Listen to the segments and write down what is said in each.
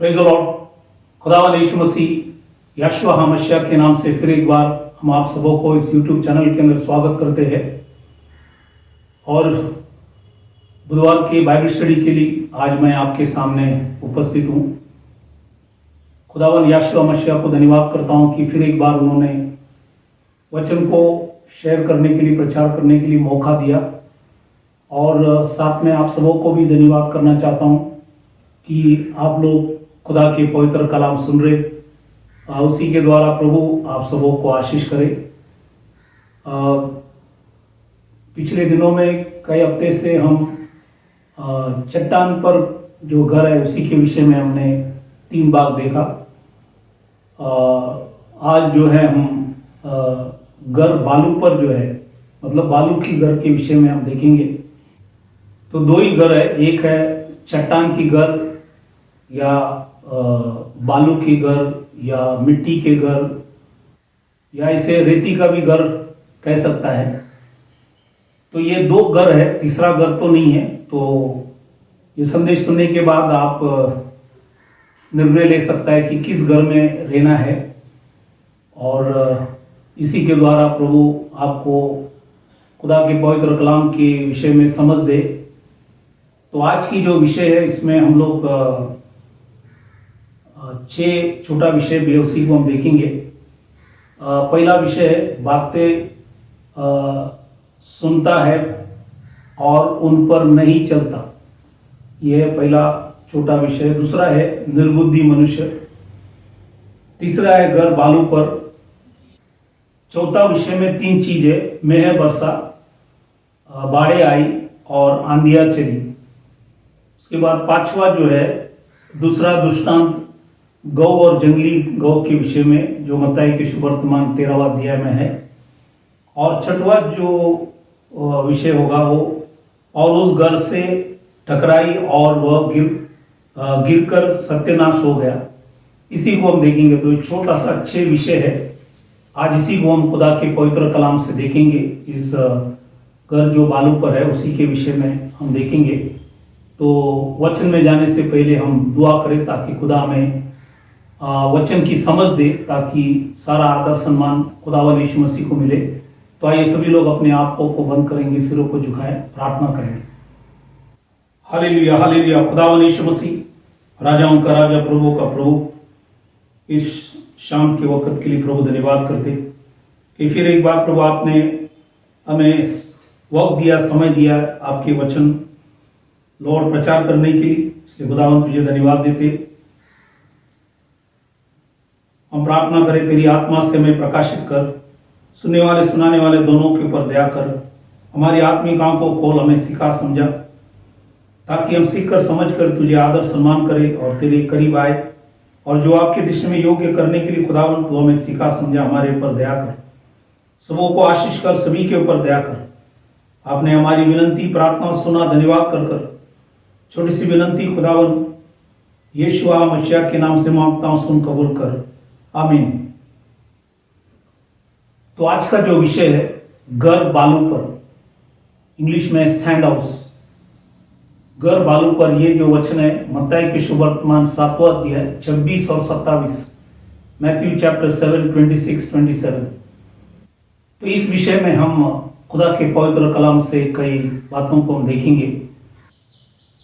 Praise the Lord. खुदावंद यीशु मसीह यशवा हमशिया के नाम से फिर एक बार हम आप सबों को इस YouTube चैनल के अंदर स्वागत करते हैं। और बुधवार के बाइबल स्टडी के लिए आज मैं आपके सामने उपस्थित हूँ। खुदावंद यशवा हमशिया को धन्यवाद करता हूँ कि फिर एक बार उन्होंने वचन को शेयर करने के लिए, प्रचार करने के लिए मौका दिया। और साथ में आप सबों को भी धन्यवाद करना चाहता हूँ कि आप लोग खुदा के पवित्र कलाम सुन रहे, उसी के द्वारा प्रभु आप सबों को आशीष करे। पिछले दिनों में कई हफ्ते से हम चट्टान पर जो घर है उसी के विषय में हमने 3 भाग देखा। आज जो है हम घर बालू पर जो है, मतलब बालू की घर के विषय में हम देखेंगे। तो 2 ही घर है, एक है चट्टान की घर या बालू की घर या मिट्टी के घर या इसे रेती का भी घर कह सकता है। तो ये 2 घर है, तीसरा घर तो नहीं है। तो ये संदेश सुनने के बाद आप निर्णय ले सकता है कि किस घर में रहना है, और इसी के द्वारा प्रभु आपको खुदा के पवित्र कलाम के विषय में समझ दे। तो आज की जो विषय है इसमें हम लोग 6 छोटा विषय भी है, उसी को हम देखेंगे। पहला विषय है बातें सुनता है और उन पर नहीं चलता, यह है पहला छोटा विषय। दूसरा है निर्बुद्धि मनुष्य। तीसरा है घर बालू पर। चौथा विषय में 3 चीजें, मेह बरसा, बाढ़ें आई और आंधियां चली। उसके बाद 5वां जो है दूसरा दृष्टांत गौ और जंगली गौ के विषय में, जो मत्ताई के सुवर्तमान 13वां अध्याय में है। और 6वां जो विषय होगा वो और उस घर से टकराई और वह गिरकर सत्यानाश हो गया, इसी को हम देखेंगे। तो एक छोटा सा 6 विषय है, आज इसी को हम खुदा के पवित्र कलाम से देखेंगे। इस घर जो बालू पर है उसी के विषय में हम देखेंगे। तो वचन में जाने से पहले हम दुआ करें ताकि खुदा हमें वचन की समझ दे, ताकि सारा आदर सम्मान खुदावंद यीशु मसीह को मिले। तो आइए सभी लोग अपने आप को बंद करेंगे, सिरों को झुकाएं, प्रार्थना करें। Hallelujah hallelujah. खुदावंद यीशु मसीह राजाओं का राजा, प्रभु का प्रभु, इस शाम के वक्त के लिए प्रभु धन्यवाद करते कि फिर एक बार प्रभु आपने हमें वक्त दिया, समय दिया आपके वचन लॉर्ड प्रचार करने के लिए, इसलिए खुदावंद तुझे धन्यवाद देते। हम प्रार्थना करें तेरी आत्मा से हमें प्रकाशित कर, सुनने वाले सुनाने वाले दोनों के ऊपर दया कर, हमारी आत्मिक आंखों को खोल, हमें सिखा समझा, ताकि हम सीख कर समझ कर तुझे आदर सम्मान करें और तेरे करीब आए। और जो आपके दृष्टि में योग्य करने के लिए खुदावंद तू हमें सिखा समझा, हमारे ऊपर दया कर, सबों को आशीष कर, सभी के ऊपर दया कर। आपने हमारी विनंती प्रार्थना सुना, धन्यवाद कर कर। छोटी सी विनंती खुदावंद यीशुआ मसीह के नाम से मांगता हूं, सुन कबूल कर, आमीन। तो आज का जो विषय है घर बालू पर, इंग्लिश में सैंड हाउस, घर बालू पर। ये जो वचन है मत्ताई के सुवर्तमान 7वां अध्याय 26 और 27, मैथ्यू चैप्टर 7 26-27। तो इस विषय में हम खुदा के पवित्र कलाम से कई बातों को हम देखेंगे।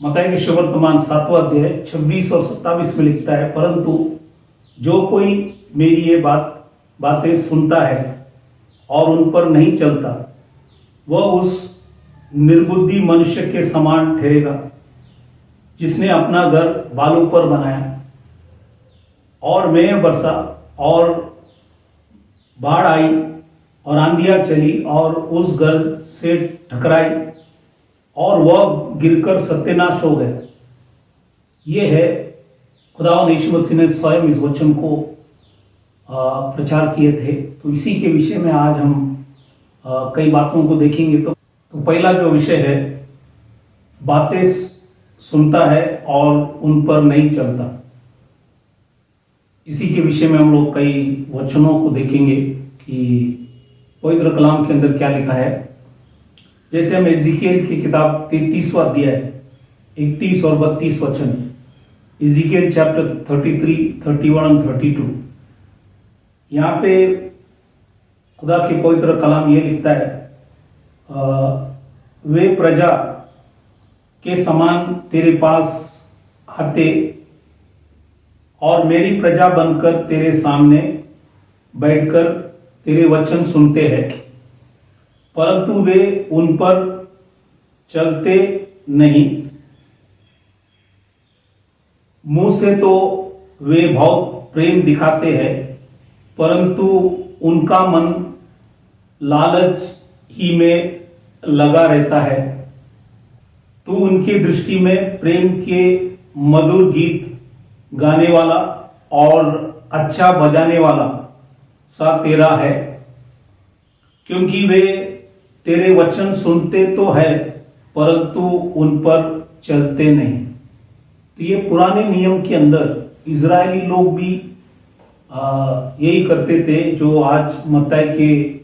मत्ताई के सुवर्तमान 7वां अध्याय 26 और 27 में लिखता है, परंतु जो कोई मेरी ये बातें सुनता है और उन पर नहीं चलता, वह उस निर्बुद्धि मनुष्य के समान ठहरेगा जिसने अपना घर बालू पर बनाया। और मेह बरसा और बाढ़ आई और आंधियां चली और उस घर से टकराई और वह गिरकर सत्यानाश हो गया। यह है खुदावंद यीशु मसीह ने स्वयं इस वचन को प्रचार किए थे। तो इसी के विषय में आज हम कई बातों को देखेंगे। तो पहला जो विषय है, बातें सुनता है और उन पर नहीं चलता, इसी के विषय में हम लोग कई वचनों को देखेंगे कि पवित्र कलाम के अंदर क्या लिखा है। जैसे हम एजिकियल की किताब 33वां अध्याय 31 और 32 वचन, इज़िकियल चैप्टर 33, 31 और 32। यहाँ पे खुदा की पवित्र कलाम ये लिखता है, वे प्रजा के समान तेरे पास आते और मेरी प्रजा बनकर तेरे सामने बैठकर तेरे वचन सुनते हैं, परंतु वे उन पर चलते नहीं। मुंह से तो वे बहुत प्रेम दिखाते हैं, परंतु उनका मन लालच ही में लगा रहता है। तू उनकी दृष्टि में प्रेम के मधुर गीत गाने वाला और अच्छा बजाने वाला सा तेरा है, क्योंकि वे तेरे वचन सुनते तो है परंतु उन पर चलते नहीं। तो ये पुराने नियम के अंदर इजरायली लोग भी यही करते थे, जो आज मत्ती के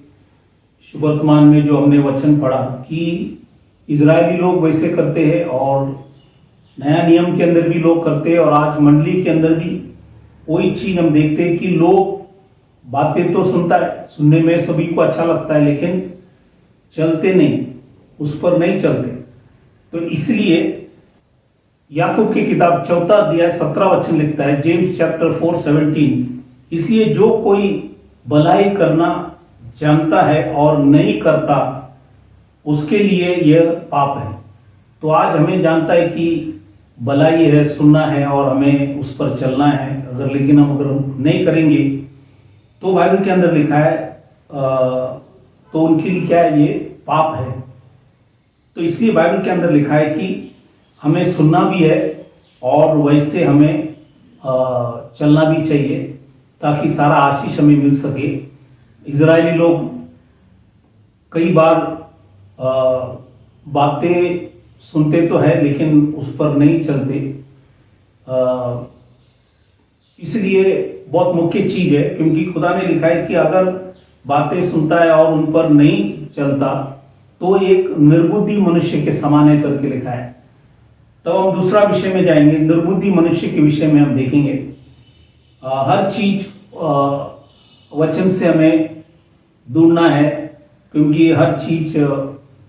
शुभवर्तमान में जो हमने वचन पढ़ा कि इजरायली लोग वैसे करते हैं और नया नियम के अंदर भी लोग करते हैं, और आज मंडली के अंदर भी वही चीज हम देखते हैं कि लोग बातें तो सुनता है, सुनने में सभी को अच्छा लगता है, लेकिन चलते नहीं, उस पर नहीं चलते। तो इसलिए याकूब की किताब 4 अध्याय 17 वचन लिखता है, जेम्स चैप्टर 4:17, इसलिए जो कोई भलाई करना जानता है और नहीं करता उसके लिए यह पाप है। तो आज हमें जानता है कि भलाई है, सुनना है और हमें उस पर चलना है, लेकिन हम अगर नहीं करेंगे तो बाइबल के अंदर लिखा है तो उनके लिए क्या है, ये पाप है। तो इसलिए बाइबल के अंदर लिखा है कि हमें सुनना भी है और वैसे हमें चलना भी चाहिए, ताकि सारा आशीष हमें मिल सके। इजरायली लोग कई बार बातें सुनते तो है लेकिन उस पर नहीं चलते। इसलिए बहुत मुख्य चीज है, क्योंकि खुदा ने लिखा है कि अगर बातें सुनता है और उन पर नहीं चलता तो एक निर्बुद्धि मनुष्य के समान है करके लिखा है। तो हम दूसरा विषय में जाएंगे, निर्बुद्धि मनुष्य के विषय में हम देखेंगे। हर चीज वचन से हमें ढूंढना है, क्योंकि हर चीज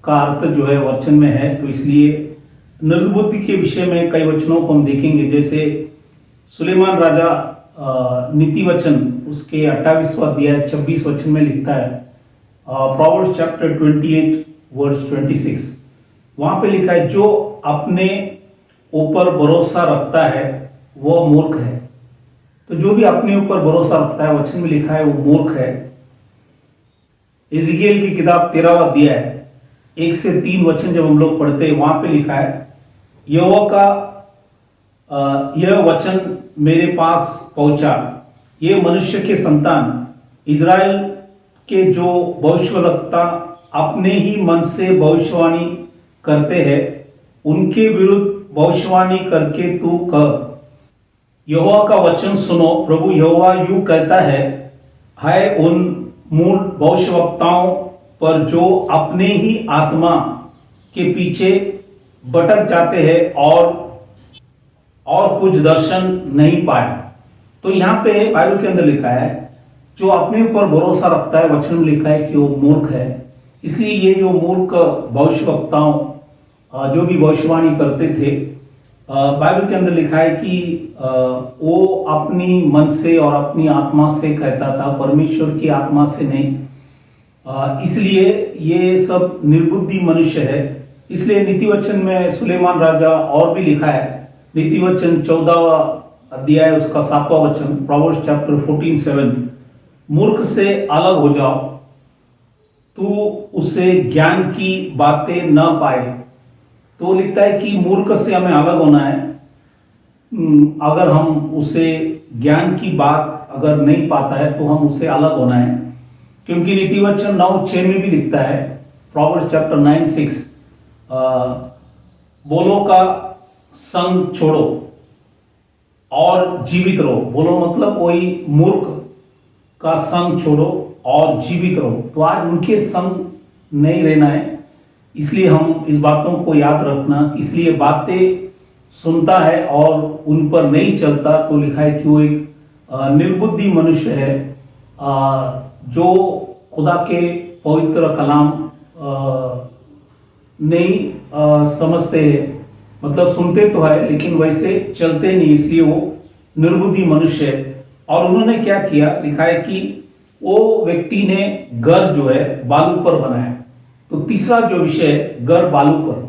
का अर्थ जो है वचन में है। तो इसलिए निर्बुद्धि के विषय में कई वचनों को हम देखेंगे, जैसे सुलेमान राजा नीति वचन उसके 28वां अध्याय 26 वचन में लिखता है, प्रोवर्ब्स चैप्टर 28 वर्स 26, वहां पे लिखा है, जो अपने ऊपर भरोसा रखता है वह मूर्ख है। तो जो भी अपने ऊपर भरोसा रखता है, वचन में लिखा है, वो मूर्ख है। इज़िकियल की किताब 13वां अध्याय 1 से 3 वचन जब हम लोग पढ़ते हैं, वहां पे लिखा है, यहोवा का यह वचन मेरे पास पहुंचा, ये मनुष्य के संतान, इज़राइल के जो भविष्यवक्ता अपने ही मन से भविष्यवाणी करते हैं, उनके विरुद्ध भविष्यवाणी करके तू कह, यहोवा का वचन सुनो, प्रभु यहोवा यूं कहता है उन मूल भविष्यवक्ताओं पर जो अपने ही आत्मा के पीछे भटक जाते हैं और कुछ दर्शन नहीं पाए। तो यहाँ पे बाइबल के अंदर लिखा है, जो अपने ऊपर भरोसा रखता है, वचन में लिखा है कि वो मूर्ख है। इसलिए ये जो मूर्ख भविष्यवक्ताओं जो भी भविष्यवाणी करते थे, बाइबल के अंदर लिखा है कि वो अपनी मन से और अपनी आत्मा से कहता था, परमेश्वर की आत्मा से नहीं। इसलिए ये सब निर्बुद्धि मनुष्य है। इसलिए नीति वचन में सुलेमान राजा और भी लिखा है, नीति वचन 14वां अध्याय उसका 7वां वचन, प्रोवर्ब्स चैप्टर 14:7, मूर्ख से अलग हो जाओ, तू उससे ज्ञान की बातें न पाए। तो लिखता है कि मूर्ख से हमें अलग होना है। अगर हम उसे ज्ञान की बात अगर नहीं पाता है तो हम उससे अलग होना है, क्योंकि नीति वचन 9:6 में भी लिखता है, प्रोवर्ब्स चैप्टर 9:6, बोलो का संग छोड़ो और जीवित रहो। बोलो मतलब वही मूर्ख का संग छोड़ो और जीवित रहो। तो आज उनके संग नहीं रहना है, इसलिए हम इस बातों को याद रखना। इसलिए बातें सुनता है और उन पर नहीं चलता, तो लिखा है कि वो एक निर्बुद्धि मनुष्य है, जो खुदा के पवित्र कलाम नहीं समझते हैं। मतलब सुनते तो है लेकिन वैसे चलते नहीं, इसलिए वो निर्बुद्धि मनुष्य है। और उन्होंने क्या किया, लिखा है कि वो व्यक्ति ने घर जो है बालू पर बनाया। तो तीसरा जो विषय है, घर बालू पर।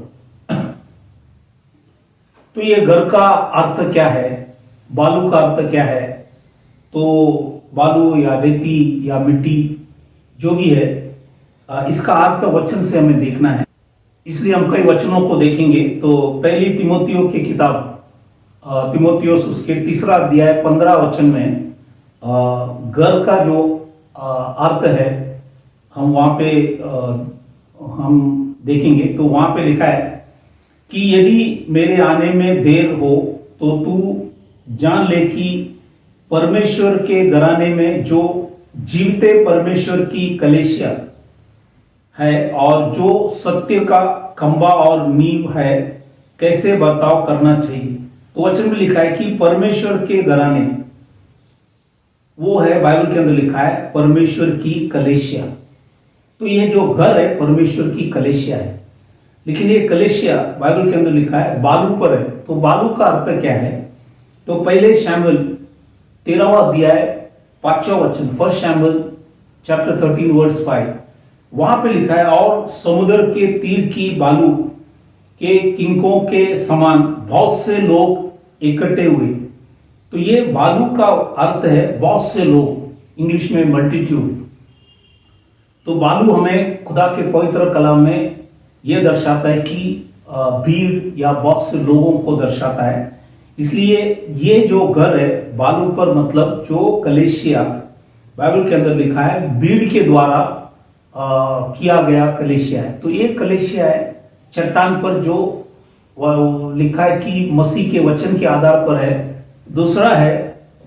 तो ये घर का अर्थ क्या है, बालू का अर्थ क्या है? तो बालू या रेती या मिट्टी जो भी है, इसका अर्थ वचन से हमें देखना है, इसलिए हम कई वचनों को देखेंगे। तो पहली तिमोथियों की किताब, तिमोथियोस उसके 3 अध्याय 15 वचन में घर का जो अर्थ है हम वहां पे हम देखेंगे। तो वहां पे लिखा है कि यदि मेरे आने में देर हो तो तू जान ले कि परमेश्वर के घराने में जो जीवते परमेश्वर की कलीसिया है और जो सत्य का खंबा और नींव है, कैसे बर्ताव करना चाहिए। तो वचन में लिखा है कि परमेश्वर के घराने, वो है बाइबल के अंदर लिखा है परमेश्वर की कलीसिया। तो ये जो घर है परमेश्वर की कलीसिया है, लेकिन ये कलीसिया बाइबल के अंदर लिखा है बालू पर है। तो बालू का अर्थ क्या है? तो पहले शमूएल 13वां अध्याय 5वां वचन, 1 शमूएल चैप्टर 13 वर्स 5, वहां पे लिखा है और समुद्र के तीर की बालू के किंकों के समान बहुत से लोग इकट्ठे हुए। तो ये बालू का अर्थ है बहुत से लोग, इंग्लिश में मल्टीट्यूड। तो बालू हमें खुदा के पवित्र कलाम में यह दर्शाता है कि भीड़ या बहुत से लोगों को दर्शाता है। इसलिए ये जो घर है बालू पर, मतलब जो कलीसिया बाइबल के अंदर लिखा है भीड़ के द्वारा किया गया कलीसिया है। तो एक कलीसिया है चट्टान पर, जो लिखा है कि मसीह के वचन के आधार पर है। दूसरा है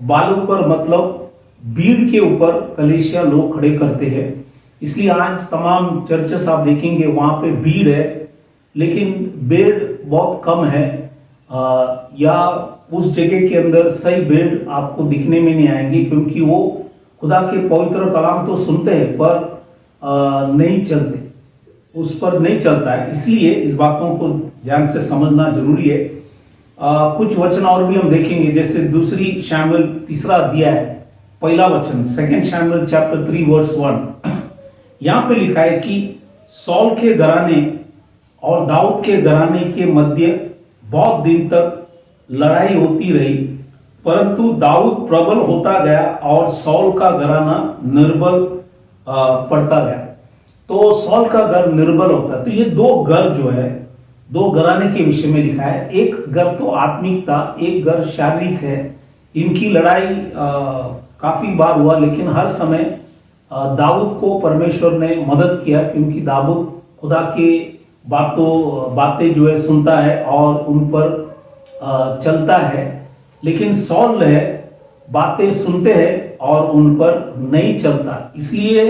बालू पर, मतलब भीड़ के ऊपर कलीसिया लोग खड़े करते हैं। इसलिए आज तमाम चर्चेस आप देखेंगे वहां पे भीड़ है, लेकिन बेड बहुत कम है, या उस जगह के अंदर सही बेड आपको दिखने में नहीं आएंगे, क्योंकि वो खुदा के पवित्र कलाम तो सुनते हैं पर नहीं चलते, उस पर नहीं चलता है। इसलिए इस बातों को ध्यान से समझना जरूरी है। कुछ वचन और भी हम देखेंगे, जैसे दूसरी शमूएल 3 अध्याय 1 वचन, 2 शमूएल चैप्टर 3 वर्स 1, यहां पे लिखा है कि सौल के घराने और दाऊद के घराने के मध्य बहुत दिन तक लड़ाई होती रही, परंतु दाऊद प्रबल होता गया और सौल का घराना निर्बल पड़ता गया। तो सौल का घर निर्बल होता है। तो ये दो घर जो है, दो घराने के विषय में लिखा है। एक घर तो आत्मिक था, एक घर शारीरिक है। इनकी लड़ाई काफी बार हुआ, लेकिन हर समय दाऊद को परमेश्वर ने मदद किया, क्योंकि दाऊद खुदा के बातें जो है सुनता है और उन पर चलता है। लेकिन सौल है बातें सुनते हैं और उन पर नहीं चलता, इसलिए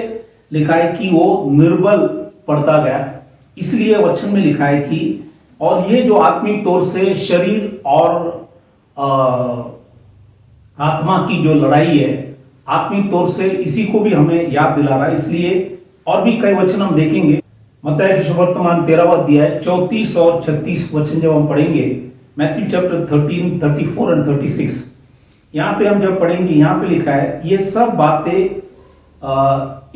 लिखा है कि वो निर्बल पड़ता गया। इसलिए वचन में लिखा है कि, और ये जो आत्मिक तौर से शरीर और आत्मा की जो लड़ाई है, आत्मिक तौर से इसी को भी हमें याद दिला रहा है। इसलिए और भी कई वचन हम देखेंगे। मत्ती के सुवर्तमान 13वां अध्याय 34 और 36 वचन जब हम पढ़ेंगे, मैथ्यू चैप्टर 13, 34 और 36, यहां पे हम जब पढ़ेंगे, यहां पे लिखा है ये सब बातें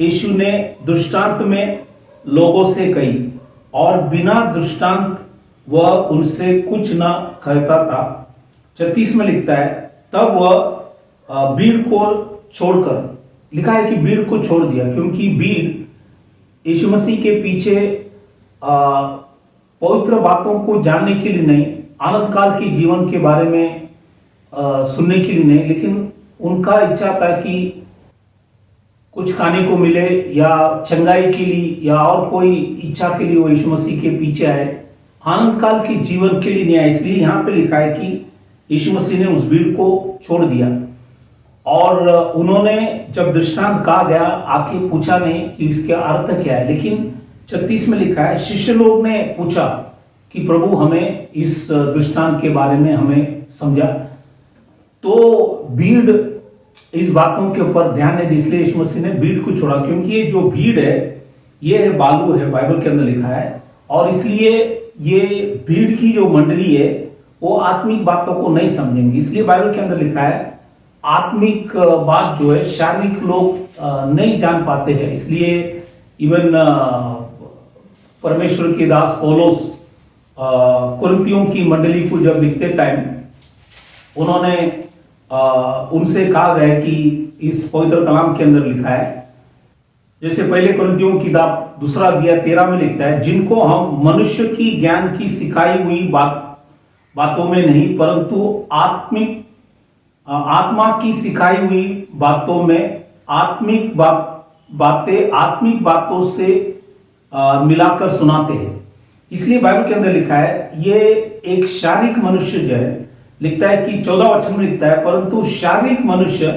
यीशु ने दृष्टांत में लोगों से कही, और बिना दृष्टांत वह उनसे कुछ न कहता था। 36 में लिखता है, तब वह भीड़ को छोड़कर, लिखा है कि भीड़ को छोड़ दिया, क्योंकि भीड़ यीशु मसीह के पीछे पवित्र बातों को जानने के लिए नहीं, आनंद काल के जीवन के बारे में सुनने के लिए नहीं, लेकिन उनका इच्छा था कि कुछ खाने को मिले या चंगाई के लिए या और कोई इच्छा के लिए वो यीशु मसीह के पीछे आए, आनंद काल के जीवन के लिए नहीं आए। इसलिए यहां पे लिखा है कि यीशु मसीह ने उस भीड़ को छोड़ दिया, और उन्होंने जब दृष्टांत कहा गया आके पूछा नहीं कि इसका अर्थ क्या है। लेकिन 36 में लिखा है, शिष्य लोग ने पूछा कि प्रभु हमें इस दृष्टांत के बारे में हमें समझा। तो भीड़ इस बातों के ऊपर ध्यान नहीं दी, इसलिए यीशु मसीह ने भीड़ को छोड़ा, क्योंकि ये जो भीड़ है ये है बालू है, बाइबल के अंदर लिखा है। और इसलिए ये भीड़ की जो मंडली है वो आत्मिक बातों को नहीं समझेंगे। इसलिए बाइबल के अंदर लिखा है आत्मिक बात जो है शारीरिक लोग नहीं जान पाते हैं। इसलिए इवन परमेश्वर के दास पौलुस कुरिन्थियों की मंडली को जब लिखते टाइम उन्होंने उनसे कहा गया कि इस पवित्र कलाम के अंदर लिखा है, जैसे पहले कुरिन्थियों की किताब 2 अध्याय 13 में लिखता है, जिनको हम मनुष्य की ज्ञान की सिखाई हुई बातों में नहीं परंतु आत्मा की सिखाई हुई बातों में आत्मिक बातों से मिलाकर सुनाते हैं। इसलिए बाइबल के अंदर लिखा है ये एक शारीरिक मनुष्य जो है, लिखता है कि 14 वचन में लिखता है, परंतु शारीरिक मनुष्य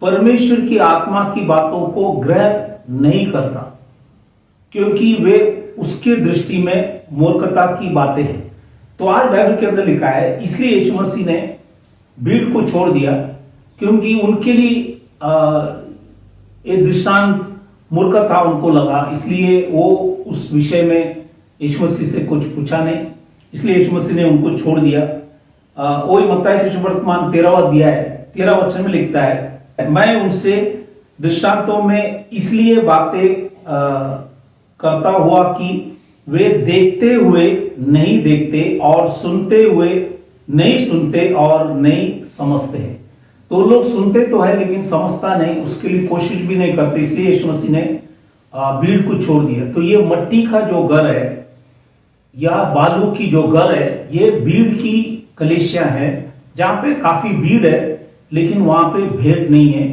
परमेश्वर की आत्मा की बातों को ग्रहण नहीं करता, क्योंकि वे उसके दृष्टि में मूर्खता की बातें हैं। तो आज बाइबल के अंदर लिखा है, इसलिए यीशु मसीह ने भीड़ को छोड़ दिया, क्योंकि उनके लिए एक दृष्टांत मूर्खता उनको लगा। इसलिए वो उस विषय में यीशु मसीह से कुछ पूछा नहीं, इसलिए यीशु मसीह ने उनको छोड़ दिया। वही मत्ती के सुसमाचार 13वां अध्याय 13 वचन में लिखता है, मैं उनसे दृष्टांतों में इसलिए बातें करता हुआ कि वे देखते हुए नहीं देखते और सुनते हुए नहीं सुनते और नहीं समझते हैं। तो लोग सुनते तो है लेकिन समझता नहीं, उसके लिए कोशिश भी नहीं करते। इसलिए यीशु मसीह ने भीड़ को छोड़ दिया। तो ये मट्टी का जो घर है या बालू की जो घर है, ये भीड़ की कलीसिया है, जहां पे काफी भीड़ है लेकिन वहां पे भेंट नहीं है,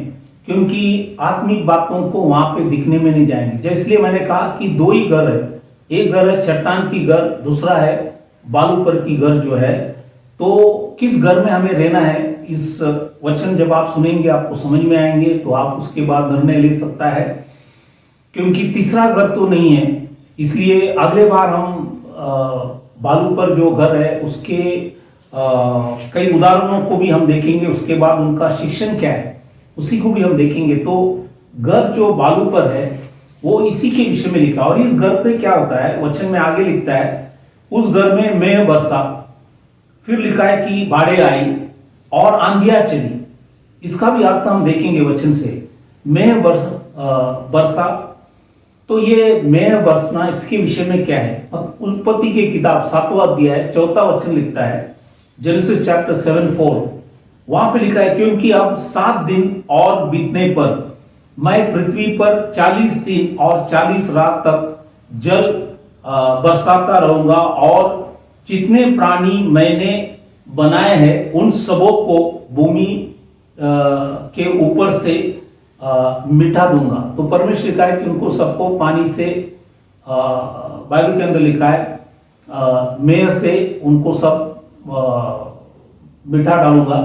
क्योंकि आत्मिक बातों को वहां पे दिखने में नहीं जाएंगे। इसलिए मैंने कहा कि 2 ही घर है, एक घर है चट्टान की घर, दूसरा है बालू पर की घर जो है। तो किस घर में हमें रहना है, इस वचन जब आप सुनेंगे आपको समझ में आएंगे, तो आप उसके बाद निर्णय ले सकता है, क्योंकि तीसरा घर तो नहीं है। इसलिए अगले बार हम बालू पर जो घर है उसके कई उदाहरणों को भी हम देखेंगे, उसके बाद उनका शिक्षण क्या है उसी को भी हम देखेंगे। तो घर जो बालू पर है वो इसी के विषय में लिखा। और इस घर पे क्या होता है, वचन में आगे लिखता है, उस घर में मेह बरसा, फिर लिखा है कि बाढ़ें आई और आंधियां चली। इसका भी अर्थ हम देखेंगे वचन से, मेह बरसा। तो ये मेह बरसना इसके विषय में क्या है, उत्पत्ति की किताब 7वां अध्याय 4 वचन लिखता है, जेनेसिस चैप्टर 7:4, वहां पे लिखा है, क्योंकि अब 7 दिन और बीतने पर मैं पृथ्वी पर 40 दिन और 40 रात तक जल बरसाता रहूंगा और जितने प्राणी मैंने बनाए हैं उन सबों को भूमि के ऊपर से मिटा दूंगा। तो परमेश्वर लिखा है कि उनको सबको पानी से, बाइबल के अंदर लिखा है मेह से उनको सब मिटा डालूंगा।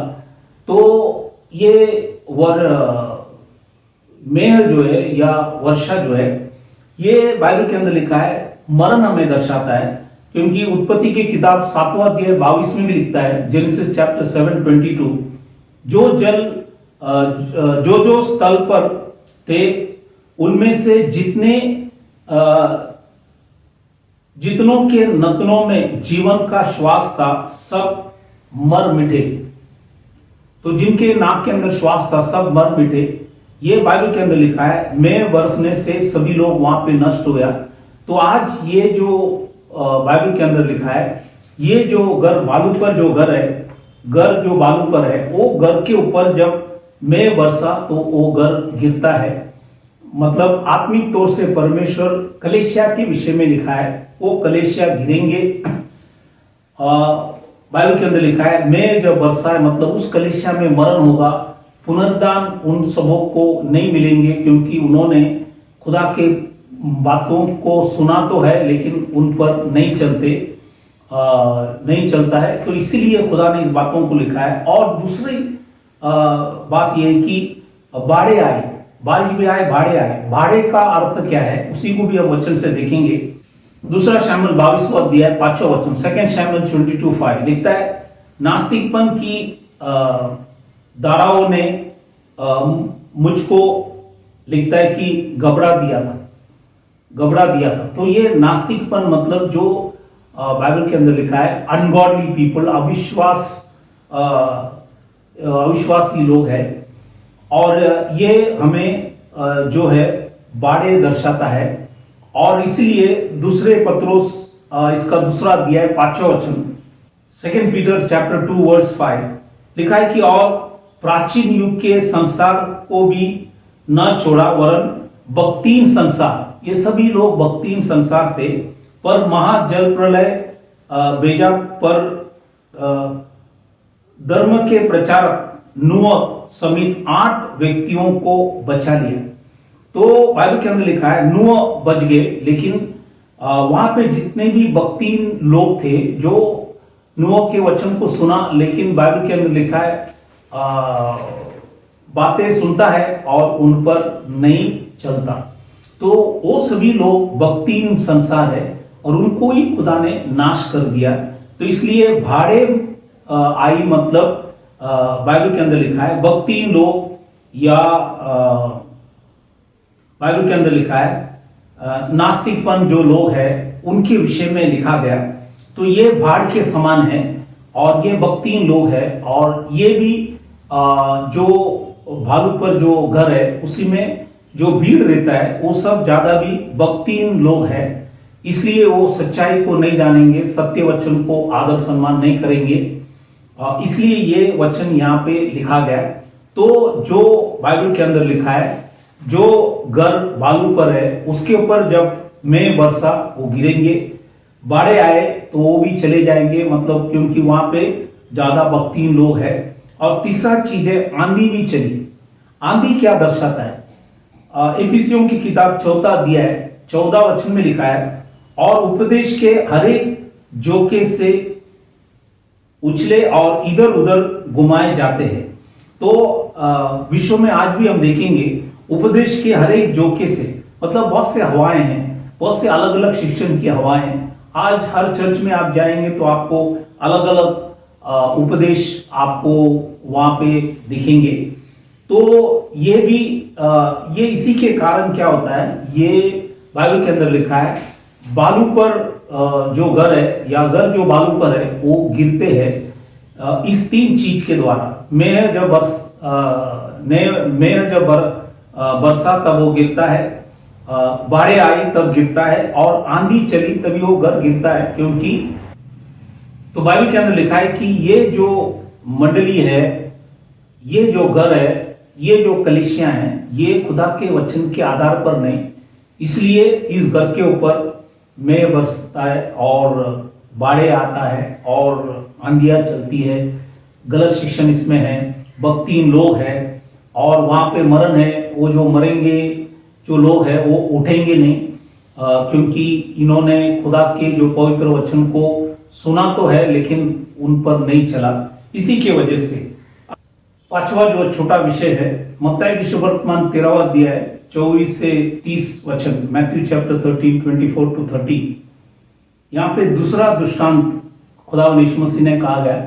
तो ये मेह जो है या वर्षा जो है, ये बाइबल के अंदर लिखा है मरण हमें दर्शाता है, क्योंकि उत्पत्ति की किताब 7वां अध्याय 22 में भी लिखता है, जेनेसिस चैप्टर 7:22, जो जल जो स्थल पर थे उनमें से जितनों के नतनों में जीवन का श्वास था सब मर मिटे। तो जिनके नाक के अंदर श्वास था सब मर मिटे। ये बाइबल के अंदर लिखा है, मेह बरसने से सभी लोग वहां पे नष्ट हो गया। तो आज ये जो बाइबल के अंदर लिखा है, ये जो घर बालू पर जो घर है, घर जो बालू पर है, वो घर के ऊपर जब मेह बरसा तो वो घर गिरता है। मतलब आत्मिक तौर से परमेश्वर कलीसिया के विषय में लिखा है, वो कलीसिया गिरेंगे। बाइबल के अंदर लिखा है मेह जब बरसा है, मतलब उस कलीसिया में मरण होगा, पुनरुद्धान उन सबों को नहीं मिलेंगे, क्योंकि उन्होंने खुदा के बातों को सुना तो है लेकिन उन पर नहीं चलता है। तो इसीलिए खुदा ने इस बातों को लिखा है। और दूसरी बात यह है कि बाढ़ें आई, बारिश भी आए, बाढ़ें आए। बाढ़े का अर्थ क्या है उसी को भी हम वचन से देखेंगे। दूसरा शैमुएल 22वां अध्याय 5वां वचन, सेकंड शैमुएल 22:5 लिखता है, नास्तिकपन की धाराओं ने मुझको लिखता है कि घबरा दिया था। तो ये नास्तिकपन मतलब जो बाइबल के अंदर लिखा है अनगॉडली पीपल, अविश्वासी लोग हैं। और ये हमें जो है बाड़े दर्शाता है। और इसलिए दूसरे पत्रोस इसका दूसरा अध्याय 5वां वचन, सेकंड पीटर चैप्टर 2 वर्स 5 लिखा है कि और प्राचीन युग के संसार को भी न छोड़ा वरन भक्तिहीन संसार, ये सभी लोग भक्तिहीन संसार थे, पर महाजल प्रलय भेजा पर धर्म के प्रचारक नूह समेत 8 व्यक्तियों को बचा लिया। तो बाइबल के अंदर लिखा है नूह बच गए, लेकिन वहां पे जितने भी भक्तिहीन लोग थे जो नूह के वचन को सुना, लेकिन बाइबल के अंदर लिखा है बातें सुनता है और उन पर नहीं चलता, तो वो सभी लोग भक्तिहीन संसार है और उनको ही खुदा ने नाश कर दिया। तो इसलिए भाड़े आई मतलब बाइबल के अंदर लिखा है भक्तिहीन लोग, या बाइबल के अंदर लिखा है नास्तिकपन जो लोग हैं उनके विषय में लिखा गया। तो ये भाड़ के समान है और ये भक्तिहीन लोग हैं। और ये भी जो भालू पर जो घर है उसी में जो भीड़ रहता है वो सब ज्यादा भी भक्तिहीन लोग हैं, इसलिए वो सच्चाई को नहीं जानेंगे, सत्य वचन को आदर सम्मान नहीं करेंगे। इसलिए ये वचन यहाँ पे लिखा गया है। तो जो बाइबल के अंदर लिखा है जो घर भालू पर है उसके ऊपर जब मैं वर्षा वो गिरेंगे, बाढ़े आए तो वो भी चले जाएंगे, मतलब क्योंकि वहां पे ज्यादा भक्तिहीन लोग हैं। और तीसरा चीज है आंधी भी चली। आंधी क्या दर्शाता है? एफिसियों की किताब 4 अध्याय 14 वचन में लिखा है, और उपदेश के हरेक झोंके से उछले और इधर उधर घुमाए जाते हैं। तो विश्व में आज भी हम देखेंगे उपदेश के हरेक झोंके से, मतलब बहुत से हवाएं हैं, बहुत से अलग अलग शिक्षण की हवाएं हैं। आज हर चर्च में आप जाएंगे तो आपको अलग अलग उपदेश आपको वहां पे दिखेंगे। तो ये भी ये इसी के कारण क्या होता है, ये बाइबल के अंदर लिखा है बालू पर जो घर है या घर जो बालू पर है वो गिरते हैं इस 3 चीज के द्वारा। मेह जब बरसा तब वो गिरता है, बाढ़े आई तब गिरता है, और आंधी चली तभी वो घर गिरता है। क्योंकि तो बाइबल के अंदर लिखा है कि ये जो मंडली है, ये जो घर है, ये जो कलीसियां हैं, ये खुदा के वचन के आधार पर नहीं, इसलिए इस घर के ऊपर मेघ बरसता है और बाढ़े आता है और आंधियां चलती है। गलत शिक्षण इसमें है, भक्तिहीन लोग हैं और वहां पे मरण है। वो जो मरेंगे जो लोग हैं वो उठेंगे नहीं, क्योंकि इन्होंने खुदा के जो पवित्र वचन को सुना तो है लेकिन उन पर नहीं चला। इसी के वजह से 5वां जो छोटा विषय है मत्ती की सुवर्तमान 13वां अध्याय 24 से 30 वचन, मैथ्यू चैप्टर 13 24 to 30। यहाँ पे दूसरा दृष्टांत खुदा यीशु मसीह ने कहा गया,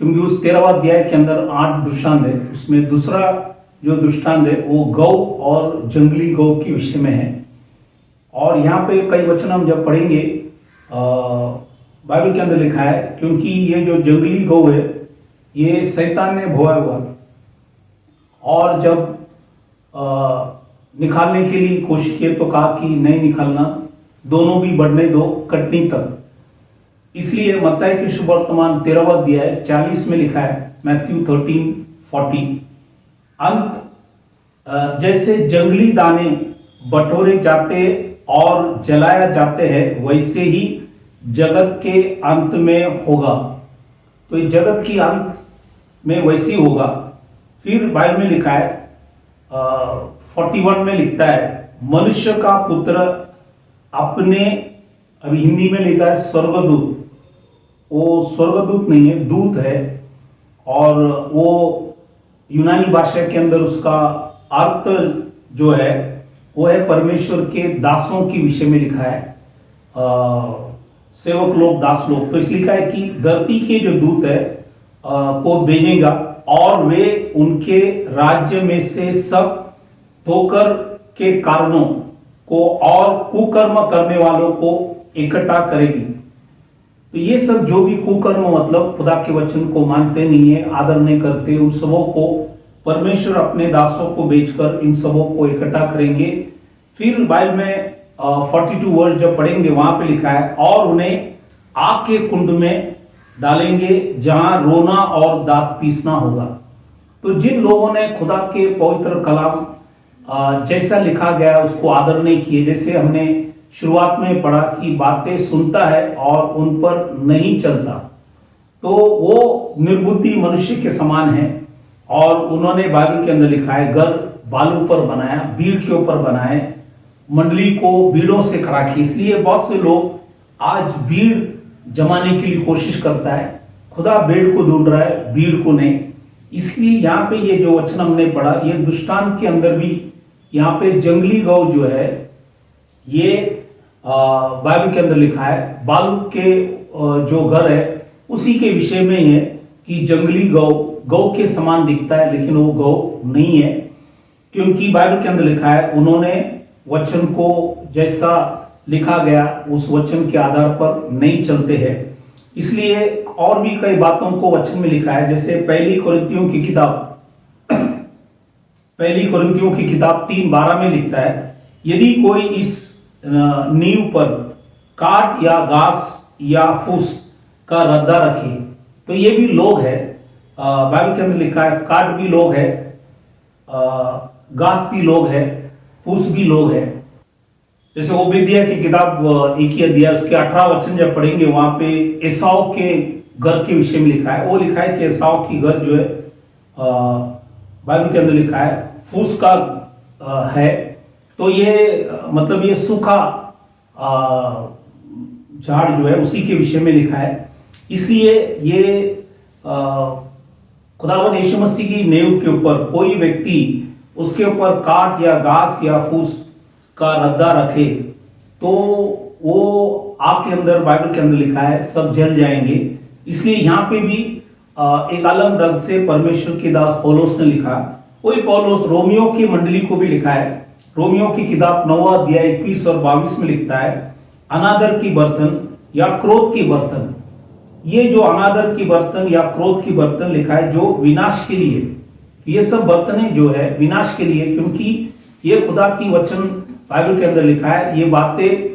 क्योंकि उस 13वां अध्याय के अंदर 8 दृष्टांत है, उसमें दूसरा जो दृष्टांत है वो गौ और जंगली गौ के विषय में है। और यहाँ पे कई वचन हम जब पढ़ेंगे बाइबल के अंदर लिखा है, क्योंकि ये जो जंगली गौ है ये शैतान ने भोया हुआ, और जब निकालने के लिए कोशिश किए तो कहा कि नहीं निकालना, दोनों भी बढ़ने दो कटनी तक। इसलिए मत्ती की सुवर्तमान 13वां अध्याय 40 में लिखा है, मैथ्यू 13:40, अंत जैसे जंगली दाने बटोरे जाते और जलाया जाते हैं वैसे ही जगत के अंत में होगा। तो ये जगत की अंत में वैसी होगा। फिर बाइबल में लिखा है 41 में लिखता है, मनुष्य का पुत्र अपने, अभी हिंदी में लिखा है स्वर्गदूत, वो स्वर्गदूत नहीं है, दूत है, और वो यूनानी भाषा के अंदर उसका अर्थ जो है वो है परमेश्वर के दासों के विषय में लिखा है। सेवक लोग, दास लोग। तो इसलिए लिखा है कि धरती के जो दूत है को भेजेगा और वे उनके राज्य में से सब ठोकर के कारणों को और कुकर्म करने वालों को इकट्ठा करेगी। तो ये सब जो भी कुकर्म मतलब खुदा के वचन को मानते नहीं है, आदर नहीं करते, उन सबों को परमेश्वर अपने दासों को भेजकर इन सबों को इकट्ठा करेंगे। फिर बाइबल में 42 वर्ष जब पढ़ेंगे वहां पे लिखा है और उन्हें आग के कुंड में डालेंगे जहां रोना और दांत पीसना होगा। तो जिन लोगों ने खुदा के पवित्र कलाम जैसा लिखा गया उसको आदर नहीं किए, जैसे हमने शुरुआत में पढ़ा कि बातें सुनता है और उन पर नहीं चलता, तो वो निर्बुद्धि मनुष्य के समान है। और उन्होंने बाइबल के अंदर लिखा है घर बालू पर बनाया, भीड़ के ऊपर बनाए, मंडली को भीड़ों से खड़ा किया। इसलिए बहुत से लोग आज भीड़ जमाने के लिए कोशिश करता है, खुदा भीड़ को ढूंढ रहा है, भीड़ को नहीं। इसलिए यहाँ पे ये जो वचन हमने पढ़ा, ये दृष्टांत के अंदर भी यहाँ पे जंगली गौ जो है ये बाइबल के अंदर लिखा है, बालू के जो घर है उसी के विषय में ही है कि जंगली गौ गौ के समान दिखता है लेकिन वो गौ नहीं है, क्योंकि बाइबल के अंदर लिखा है उन्होंने वचन को जैसा लिखा गया उस वचन के आधार पर नहीं चलते हैं। इसलिए और भी कई बातों को वचन में लिखा है, जैसे पहली कोरिन्थियों की किताब 3:12 में लिखता है, यदि कोई इस नींव पर काट या घास या फूस का रद्दा रखे, तो ये भी लोग है। बाइबल के अंदर लिखा है काट भी लोग है, घास भी लोग है, फूस भी लोग है। जैसे ओबेदिया की किताब 1 अध्याय उसके 18 वचन जब पढ़ेंगे वहां पे एसाव के घर के विषय में लिखा है। वो लिखा है कि एसाव की घर जो है बाइबल के अंदर लिखा है फूस का है। तो ये मतलब ये सूखा झाड़ जो है उसी के विषय में लिखा है। इसलिए ये खुदावंद यीशु मसीह की नींव के ऊपर कोई व्यक्ति उसके ऊपर काट या घास या फूस का रद्दा रखे तो वो आग के अंदर, बाइबल के अंदर लिखा है, सब जल जाएंगे। इसलिए यहाँ पे भी एक अलग ढंग से परमेश्वर के दास पौलुस ने लिखा। वही पौलुस रोमियो की मंडली को भी लिखा है। रोमियो की किताब 9 अध्याय 21 और 22 में लिखता है, अनादर की बर्तन या क्रोध की बर्तन। ये जो अनादर की बर्तन या क्रोध की बर्तन लिखा है जो विनाश के लिए, ये सब बर्तनें जो है विनाश के लिए, क्योंकि ये खुदा की वचन बाइबल के अंदर लिखा है, ये बातें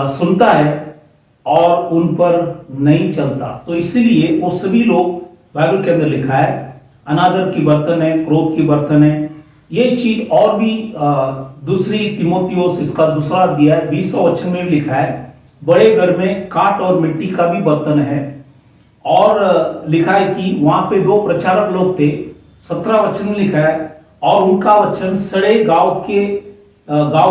सुनता है और उन पर नहीं चलता। तो इसीलिए वो सभी लोग बाइबल के अंदर लिखा है अनादर की बर्तन है, क्रोध की बर्तन है। ये चीज और भी दूसरी तिमोथियोस इसका 2 अध्याय 20 वचन में भी लिखा है, बड़े घर में काट और मिट्टी का भी बर्तन है। और लिखा है कि वहां पे 2 प्रचारक लोग थे, 17 वचन में लिखा है, और उनका वचन सड़े गांव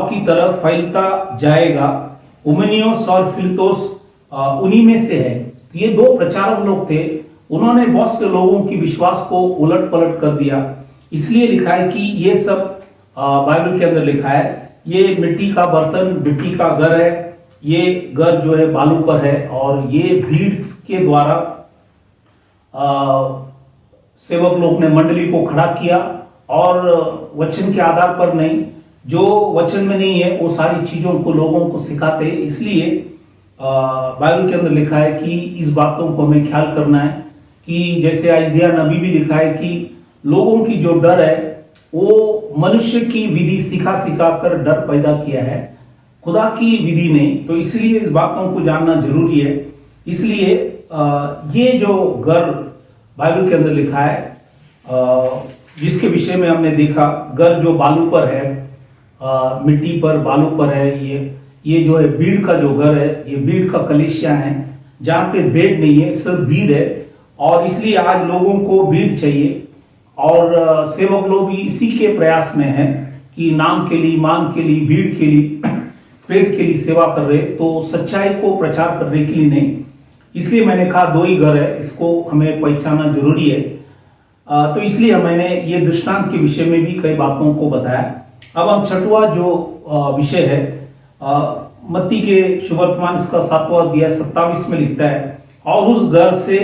की तरफ फैलता जाएगा, उमनियोस और फिलतोस उन्हीं में से है। ये 2 प्रचारक लोग थे, उन्होंने बहुत से लोगों की विश्वास को उलट पलट कर दिया। इसलिए लिखा है कि ये सब बाइबल के अंदर लिखा है, ये मिट्टी का बर्तन, मिट्टी का घर है, ये घर जो है बालू पर है, और ये भीड़ के द्वारा सेवक लोग ने मंडली को खड़ा किया और वचन के आधार पर नहीं, जो वचन में नहीं है वो सारी चीजों को लोगों को सिखाते। इसलिए बाइबल के अंदर लिखा है कि इस बातों को हमें ख्याल करना है कि जैसे आइजिया नबी भी लिखा है कि लोगों की जो डर है वो मनुष्य की विधि सिखा सिखा कर डर पैदा किया है, खुदा की विधि ने। तो इसलिए इस बातों को जानना जरूरी है। इसलिए ये जो घर बाइबल के अंदर लिखा है जिसके विषय में हमने देखा, घर जो बालू पर है, मिट्टी पर बालू पर है, ये जो है भीड़ का जो घर है, ये भीड़ का कलीसिया है जहां पे बेड नहीं है, सब भीड़ है। और इसलिए आज लोगों को भीड़ चाहिए, और सेवक लोग भी इसी के प्रयास में हैं कि नाम के लिए, मान के लिए, भीड़ के लिए, पेट के लिए सेवा कर रहे, तो सच्चाई को प्रचार करने के लिए नहीं। इसलिए मैंने कहा 2 ही घर है, इसको हमें पहचानना जरूरी है। तो इसलिए मैंने ये दृष्टांत के विषय में भी कई बातों को बताया। अब हम 6वां जो विषय है मत्ती के शुभवर्तमान इसका 7वां अध्याय 27 में लिखता है, और उस घर से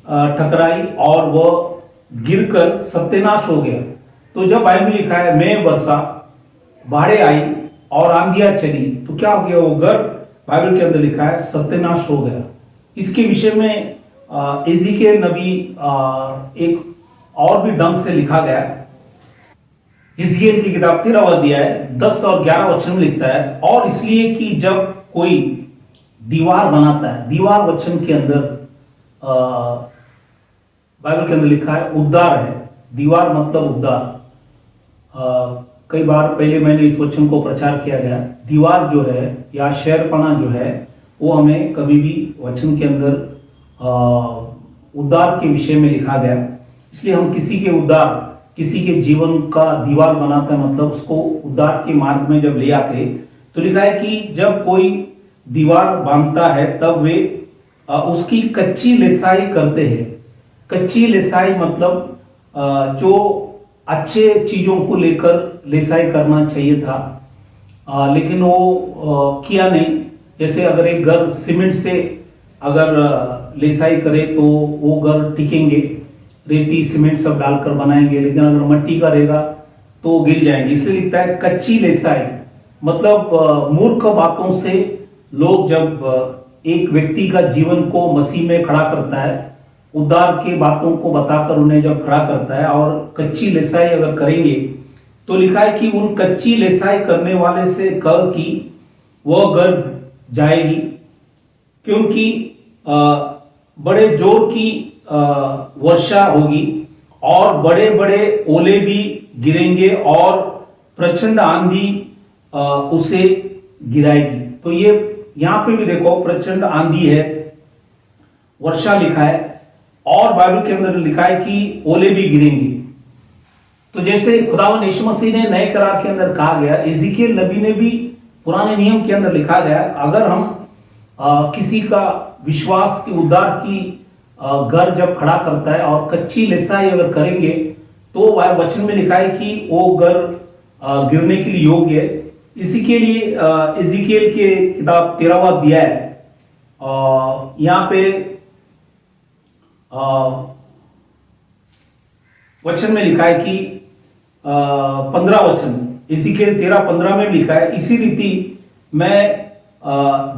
ठकराई और वह गिरकर सत्यानाश हो गया। तो जब बाइबल में लिखा है मैं वर्षा, बाढ़ें आई और आंधियां चली, तो क्या हो गया? वो घर बाइबल के अंदर लिखा है सत्यानाश हो गया। इसके विषय में एजिकियल नबी एक और भी ढंग से लिखा गया है। हिजकिय्याह की किताब 13वां अध्याय 10 और 11 वचन में लिखता है, और इसलिए कि जब कोई दीवार बनाता है, दीवार वचन के अंदर बाइबल के अंदर लिखा है उद्धार है। दीवार मतलब उद्धार। कई बार पहले मैंने इस वचन को प्रचार किया गया। दीवार जो है या शहरपना जो है वो हमें कभी भी वचन के अंदर उद्धार के विषय में लिखा गया। इसलिए हम किसी के उद्धार, किसी के जीवन का दीवार बनाते हैं, मतलब उसको उद्धार के मार्ग में जब ले आते, तो लिखा है कि जब कोई दीवार बांधता है तब वे उसकी कच्ची लेसाई करते हैं। कच्ची लेसाई मतलब जो अच्छे चीजों को लेकर लेसाई करना चाहिए था, लेकिन वो किया नहीं। जैसे अगर एक घर सीमेंट से अगर लेसाई करे तो वो घर टिकेंगे, रेती सीमेंट सब डालकर बनाएंगे, लेकिन अगर मिट्टी का रहेगा तो गिर जाएंगे। इसलिए लिखता है कच्ची लेसाई, मतलब मूर्ख बातों से लोग जब एक व्यक्ति का जीवन को मसीह में खड़ा करता है, उद्धार के बातों को बताकर उन्हें जब खड़ा करता है और कच्ची लेसाई अगर करेंगे, तो लिखा है कि उन कच्ची लेसाई करने वाले से कह कि वह घर जाएगी, क्योंकि बड़े जोर की वर्षा होगी और बड़े बड़े ओले भी गिरेंगे और प्रचंड आंधी उसे गिराएगी। तो ये यहां पे भी देखो प्रचंड आंधी है, वर्षा लिखा है, और बाइबल के अंदर लिखा है कि ओले भी गिरेंगे। तो जैसे खुदावंद यीशु मसीह ने नए करार के अंदर कहा गया, एजिकियेल नबी ने भी पुराने नियम के अंदर लिखा गया, अगर हम किसी का विश्वास की उद्धार की घर जब खड़ा करता है और कच्ची लेसाई अगर करेंगे, तो वह वचन में लिखा है कि वो घर गिरने के लिए योग्य है। इसी के लिए एजिकियेल के किताब 13वां अध्याय यहाँ पे वचन में लिखा है कि 15 वचन, एजिकियेल 13:15 में लिखा है, इसी रीति मैं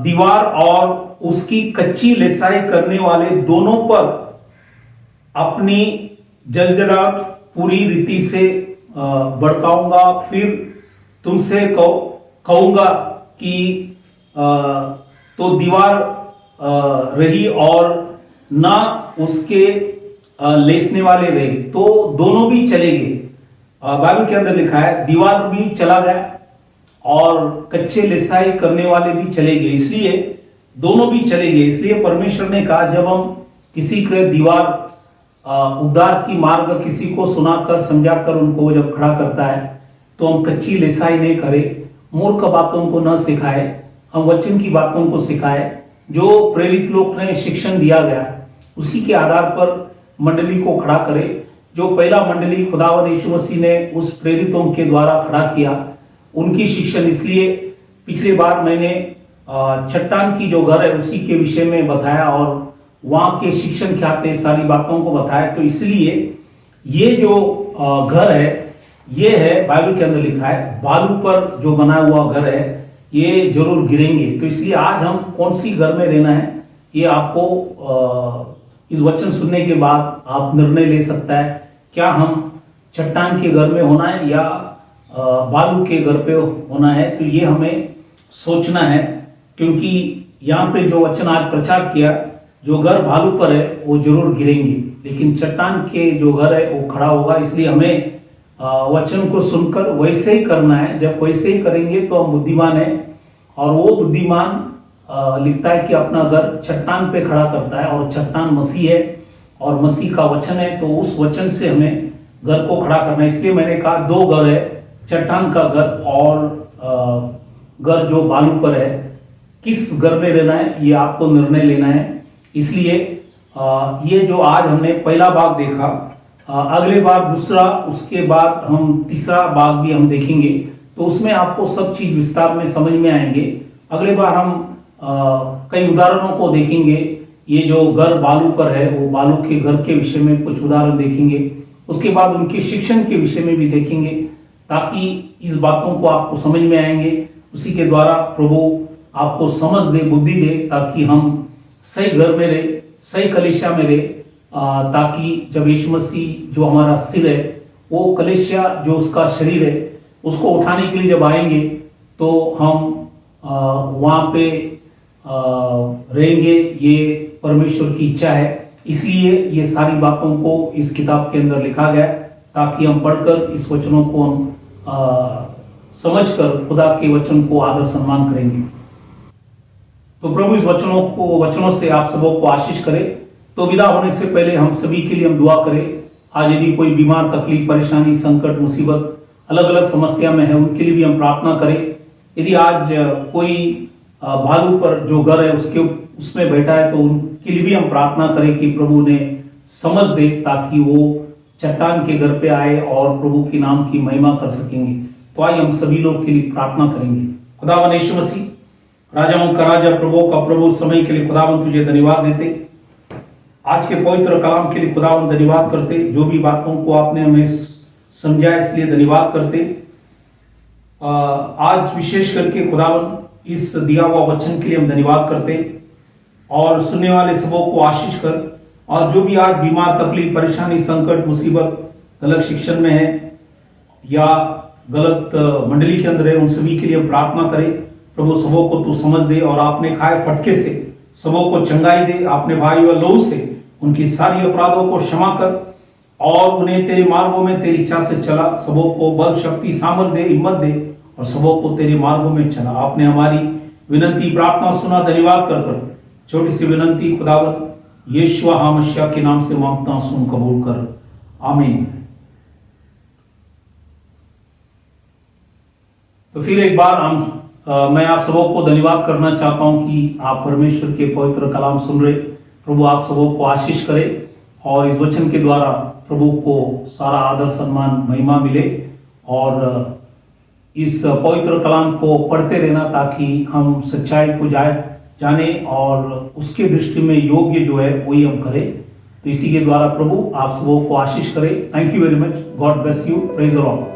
दीवार और उसकी कच्ची लेसाई करने वाले दोनों पर अपनी जलजलाहट पूरी रीति से भड़काऊंगा। फिर तुमसे कहूंगा कि तो दीवार रही और ना उसके लेसने वाले रहे, तो दोनों भी चले गए। बाइबल के अंदर लिखा है दीवार भी चला गया और कच्चे लेसाई करने वाले भी चले गए, इसलिए दोनों भी चले गए। इसलिए परमेश्वर ने कहा जब हम किसी के दीवार उद्धार की मार्ग किसी को सुनाकर समझाकर उनको जब खड़ा करता है, तो हम कच्ची लेसाई नहीं करें, मूर्ख बातों को न सिखाए, हम वचन की बातों को सिखाए। जो प्रेरित लोग ने शिक्षण दिया गया उसी के आधार पर मंडली को खड़ा करे। जो पहला मंडली खुदावंद यीशु मसीह ने उस प्रेरितों के द्वारा खड़ा किया, उनकी शिक्षण। इसलिए पिछली बार मैंने चट्टान की जो घर है उसी के विषय में बताया और वहां के शिक्षण क्या थे, सारी बातों को बताया। तो इसलिए ये जो घर है, ये है बाइबल के अंदर लिखा है बालू पर जो बना हुआ घर है, ये जरूर गिरेंगे। तो इसलिए आज हम कौन सी घर में रहना है, ये आपको इस वचन सुनने के बाद आप निर्णय ले सकता है। क्या हम चट्टान के घर में होना है या बालू के घर पे होना है, तो ये हमें सोचना है। क्योंकि यहाँ पे जो वचन आज प्रचार किया, जो घर बालू पर है वो जरूर गिरेंगे, लेकिन चट्टान के जो घर है वो खड़ा होगा। इसलिए हमें वचन को सुनकर वैसे ही करना है। जब वैसे ही करेंगे तो हम बुद्धिमान है, और वो बुद्धिमान लिखता है कि अपना घर चट्टान पे खड़ा करता है, और चट्टान मसीह है और मसीह का वचन है। तो उस वचन से हमें घर को खड़ा करना है। इसलिए मैंने कहा दो घर है, चट्टान का घर और घर जो बालू पर है। किस घर में रहना है ये आपको निर्णय लेना है। इसलिए ये जो आज हमने पहला भाग देखा, अगले बार दूसरा, उसके बाद हम तीसरा भाग भी हम देखेंगे, तो उसमें आपको सब चीज विस्तार में समझ में आएंगे अगले बार हम कई उदाहरणों को देखेंगे। ये जो घर बालू पर है वो बालू के घर के विषय में कुछ उदाहरण देखेंगे, उसके बाद उनके शिक्षण के विषय में भी देखेंगे, ताकि इस बातों को आपको समझ में आएंगे। उसी के द्वारा प्रभु आपको समझ दे, बुद्धि दे, ताकि हम सही घर में रहे, सही कलीसिया में रहे, ताकि जब यीशु मसीह जो हमारा सिर है, वो कलीसिया जो उसका शरीर है, उसको उठाने के लिए जब आएंगे तो हम वहां पे रहेंगे। ये परमेश्वर की इच्छा है, इसलिए ये सारी बातों को इस किताब के अंदर लिखा गया, ताकि हम पढ़कर इस वचनों को हम समझकर खुदा के वचन को आदर सम्मान करेंगे। तो प्रभु इस वचनों से आप सबों को आशीष करे। तो विदा होने से पहले हम सभी के लिए हम दुआ करें। आज यदि कोई बीमार, तकलीफ, परेशानी, संकट, मुसीबत, अलग अलग समस्या में है, उनके लिए भी हम प्रार्थना करें। यदि आज कोई भालू पर जो घर है उसमें बैठा है, तो उनके लिए भी हम प्रार्थना करें कि प्रभु ने समझ दे, ताकि वो चट्टान के घर पे आए और प्रभु के नाम की महिमा कर सकेंगे। तो आइए हम सभी लोग के लिए प्रार्थना करेंगे। खुदावन यीशु मसीह, राजाओं का राजा, प्रभु का प्रभु, समय के लिए खुदावन तुझे धन्यवाद देते। आज के पवित्र कलाम के लिए खुदावन धन्यवाद करते। जो भी बातों को आपने हमें समझाया, इसलिए धन्यवाद करते। आज विशेष करके खुदावन इस दिया हुआ वचन के लिए हम धन्यवाद करते, और सुनने वाले सबों को आशीष कर। और जो भी आज बीमार, तकलीफ, परेशानी, संकट, मुसीबत, गलत शिक्षण में है या गलत मंडली के अंदर है, उन सभी के लिए हम प्रार्थना करें। प्रभु सबों को तू समझ दे, और आपने खाए फटके से सबों को चंगाई दे। आपने भाई व लहू से उनकी सारी अपराधों को क्षमा कर, और उन्हें तेरे मार्गों में तेरी इच्छा से चला। सबों को बल, शक्ति, सामर्थ दे, हिम्मत दे, और सबों को तेरे मार्गों में चला। आपने हमारी विनती, प्रार्थना सुना, धन्यवाद कर। छोटी सी विनती खुदावन यीशु मसीह के नाम से मांगता, सुन कबूल कर, आमीन। तो फिर एक बार मैं आप सबों को धन्यवाद करना चाहता हूं कि आप परमेश्वर के पवित्र कलाम सुन रहे। प्रभु आप सबों को आशीष करे, और इस वचन के द्वारा प्रभु को सारा आदर, सम्मान, महिमा मिले। और इस पवित्र कलाम को पढ़ते रहना, ताकि हम सच्चाई को जाने और उसके दृष्टि में योग्य जो है वही हम करें। तो इसी के द्वारा प्रभु आप सबों को आशीष करे। Thank you very much. God bless you. Praise the Lord.